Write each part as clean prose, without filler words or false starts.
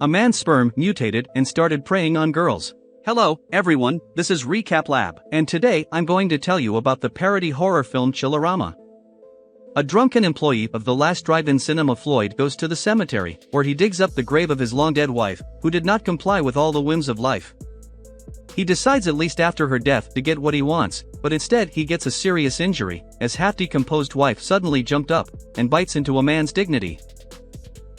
A man's sperm mutated and started preying on girls. Hello, everyone, this is Recap Lab, and today I'm going to tell you about the parody horror film Chillerama. A drunken employee of the last drive-in cinema Floyd goes to the cemetery, where he digs up the grave of his long-dead wife, who did not comply with all the whims of life. He decides at least after her death to get what he wants, but instead he gets a serious injury, as half-decomposed wife suddenly jumped up and bites into a man's dignity.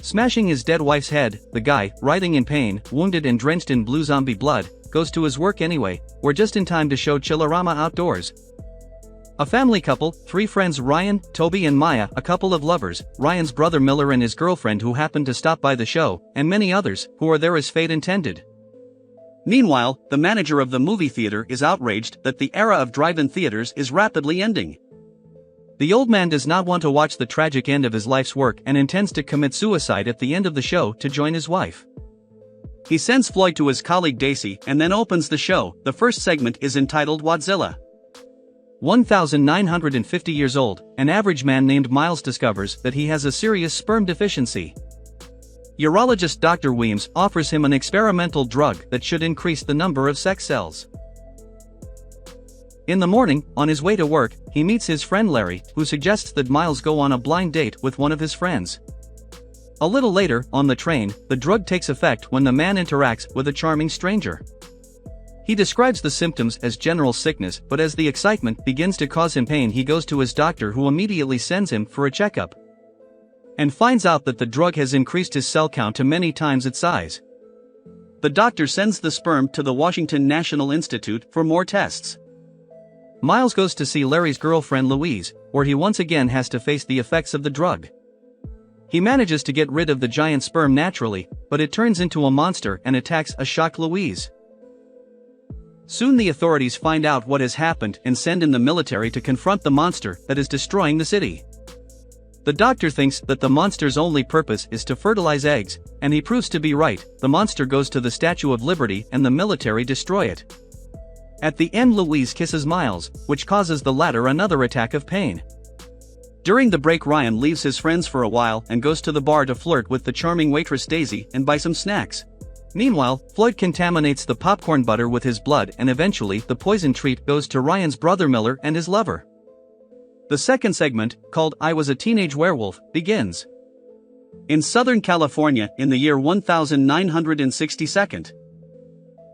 Smashing his dead wife's head, the guy, writhing in pain, wounded and drenched in blue zombie blood, goes to his work anyway. We're just in time to show Chillerama outdoors. A family couple, 3 friends Ryan, Toby and Maya, a couple of lovers, Ryan's brother Miller and his girlfriend who happened to stop by the show, and many others, who are there as fate intended. Meanwhile, the manager of the movie theater is outraged that the era of drive-in theaters is rapidly ending. The old man does not want to watch the tragic end of his life's work and intends to commit suicide at the end of the show to join his wife. He sends Floyd to his colleague Daisy and then opens the show. The first segment is entitled Wadzilla. 1950 years old, an average man named Miles discovers that he has a serious sperm deficiency. Urologist Dr. Weems offers him an experimental drug that should increase the number of sex cells. In the morning, on his way to work, he meets his friend Larry, who suggests that Miles go on a blind date with one of his friends. A little later, on the train, the drug takes effect when the man interacts with a charming stranger. He describes the symptoms as general sickness, but as the excitement begins to cause him pain, he goes to his doctor, who immediately sends him for a checkup, and finds out that the drug has increased his cell count to many times its size. The doctor sends the sperm to the Washington National Institute for more tests. Miles goes to see Larry's girlfriend Louise, where he once again has to face the effects of the drug. He manages to get rid of the giant sperm naturally, but it turns into a monster and attacks a shocked Louise. Soon the authorities find out what has happened and send in the military to confront the monster that is destroying the city. The doctor thinks that the monster's only purpose is to fertilize eggs, and he proves to be right. The monster goes to the Statue of Liberty and the military destroy it. At the end, Louise kisses Miles, which causes the latter another attack of pain. During the break, Ryan leaves his friends for a while and goes to the bar to flirt with the charming waitress Daisy and buy some snacks. Meanwhile, Floyd contaminates the popcorn butter with his blood, and eventually the poison treat goes to Ryan's brother Miller and his lover. The second segment, called I Was a Teenage Werewolf, begins. In Southern California, in the year 1962.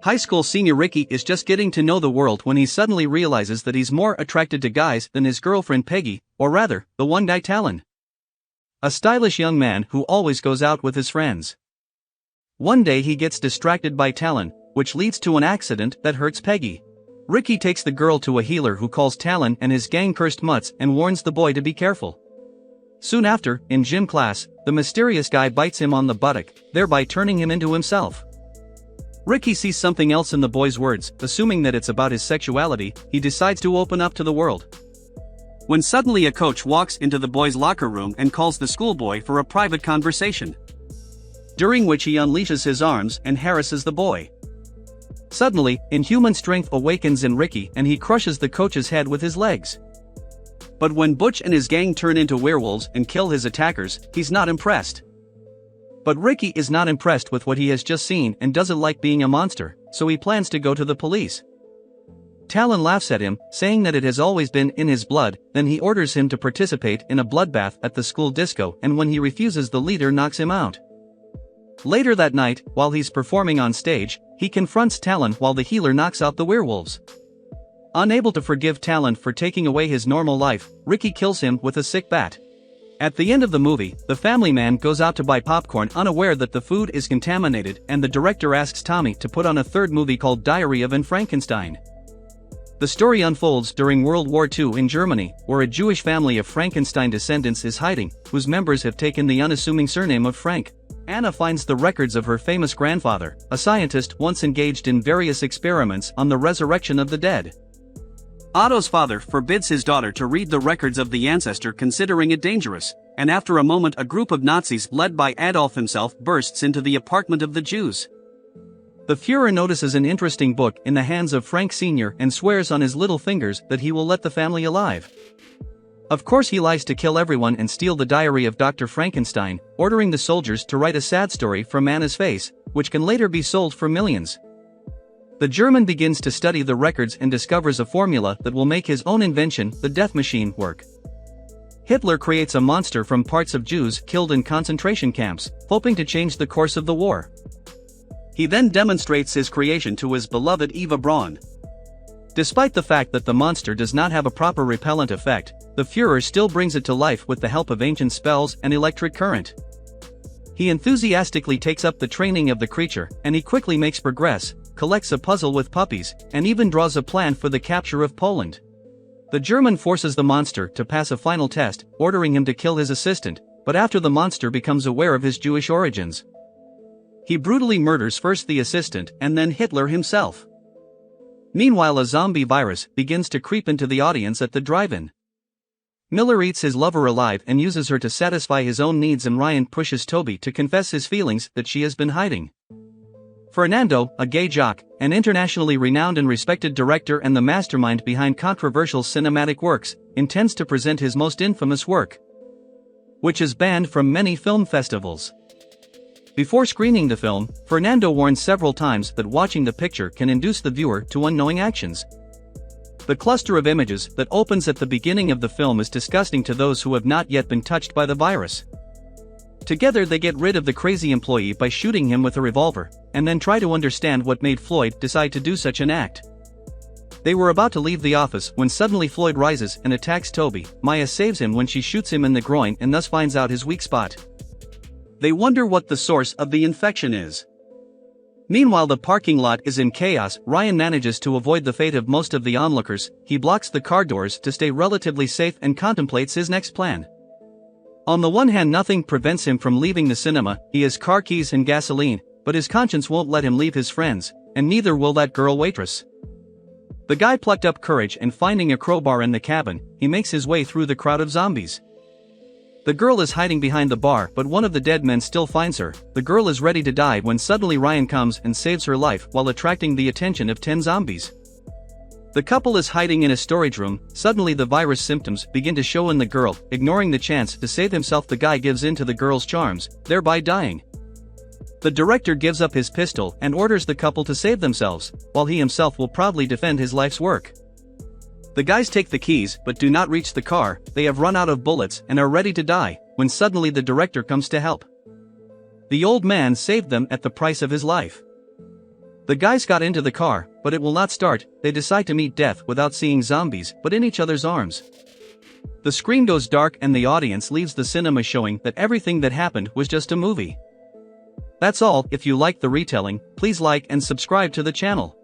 High school senior Ricky is just getting to know the world when he suddenly realizes that he's more attracted to guys than his girlfriend Peggy, or rather, the one guy Talon. A stylish young man who always goes out with his friends. One day he gets distracted by Talon, which leads to an accident that hurts Peggy. Ricky takes the girl to a healer who calls Talon and his gang cursed mutts and warns the boy to be careful. Soon after, in gym class, the mysterious guy bites him on the buttock, thereby turning him into himself. Ricky sees something else in the boy's words. Assuming that it's about his sexuality, he decides to open up to the world. When suddenly a coach walks into the boy's locker room and calls the schoolboy for a private conversation, during which he unleashes his arms and harasses the boy. Suddenly, inhuman strength awakens in Ricky and he crushes the coach's head with his legs. But when Butch and his gang turn into werewolves and kill his attackers, he's not impressed. But Ricky is not impressed with what he has just seen and doesn't like being a monster, so he plans to go to the police. Talon laughs at him, saying that it has always been in his blood. Then he orders him to participate in a bloodbath at the school disco, and when he refuses, the leader knocks him out. Later that night, while he's performing on stage, he confronts Talon while the healer knocks out the werewolves. Unable to forgive Talon for taking away his normal life, Ricky kills him with a sick bat. At the end of the movie, the family man goes out to buy popcorn, unaware that the food is contaminated, and the director asks Tommy to put on a third movie called Diary of Anne Frankenstein. The story unfolds during World War II in Germany, where a Jewish family of Frankenstein descendants is hiding, whose members have taken the unassuming surname of Frank. Anna finds the records of her famous grandfather, a scientist once engaged in various experiments on the resurrection of the dead. Otto's father forbids his daughter to read the records of the ancestor, considering it dangerous, and after a moment a group of Nazis led by Adolf himself bursts into the apartment of the Jews. The Führer notices an interesting book in the hands of Frank Sr. and swears on his little fingers that he will let the family alive. Of course he lies to kill everyone and steal the diary of Dr. Frankenstein, ordering the soldiers to write a sad story from Anna's face, which can later be sold for millions. The German begins to study the records and discovers a formula that will make his own invention, the death machine, work. Hitler creates a monster from parts of Jews killed in concentration camps, hoping to change the course of the war. He then demonstrates his creation to his beloved Eva Braun. Despite the fact that the monster does not have a proper repellent effect, the Führer still brings it to life with the help of ancient spells and electric current. He enthusiastically takes up the training of the creature, and he quickly makes progress, collects a puzzle with puppies, and even draws a plan for the capture of Poland. The German forces the monster to pass a final test, ordering him to kill his assistant, but after the monster becomes aware of his Jewish origins, he brutally murders first the assistant and then Hitler himself. Meanwhile, a zombie virus begins to creep into the audience at the drive-in. Miller eats his lover alive and uses her to satisfy his own needs, and Ryan pushes Toby to confess his feelings that she has been hiding. Fernando, a gay jock, an internationally renowned and respected director and the mastermind behind controversial cinematic works, intends to present his most infamous work, which is banned from many film festivals. Before screening the film, Fernando warns several times that watching the picture can induce the viewer to unknowing actions. The cluster of images that opens at the beginning of the film is disgusting to those who have not yet been touched by the virus. Together they get rid of the crazy employee by shooting him with a revolver, and then try to understand what made Floyd decide to do such an act. They were about to leave the office when suddenly Floyd rises and attacks Toby. Maya saves him when she shoots him in the groin and thus finds out his weak spot. They wonder what the source of the infection is. Meanwhile, the parking lot is in chaos. Ryan manages to avoid the fate of most of the onlookers. He blocks the car doors to stay relatively safe and contemplates his next plan. On the one hand, nothing prevents him from leaving the cinema. He has car keys and gasoline, but his conscience won't let him leave his friends, and neither will that girl waitress. The guy plucked up courage, and finding a crowbar in the cabin, he makes his way through the crowd of zombies. The girl is hiding behind the bar, but one of the dead men still finds her. The girl is ready to die when suddenly Ryan comes and saves her life while attracting the attention of 10 zombies. The couple is hiding in a storage room. Suddenly the virus symptoms begin to show in the girl. Ignoring the chance to save himself, the guy gives in to the girl's charms, thereby dying. The director gives up his pistol and orders the couple to save themselves, while he himself will proudly defend his life's work. The guys take the keys but do not reach the car. They have run out of bullets and are ready to die, when suddenly the director comes to help. The old man saved them at the price of his life. The guys got into the car, but it will not start. They decide to meet death without seeing zombies, but in each other's arms. The screen goes dark and the audience leaves the cinema, showing that everything that happened was just a movie. That's all. If you like the retelling, please like and subscribe to the channel.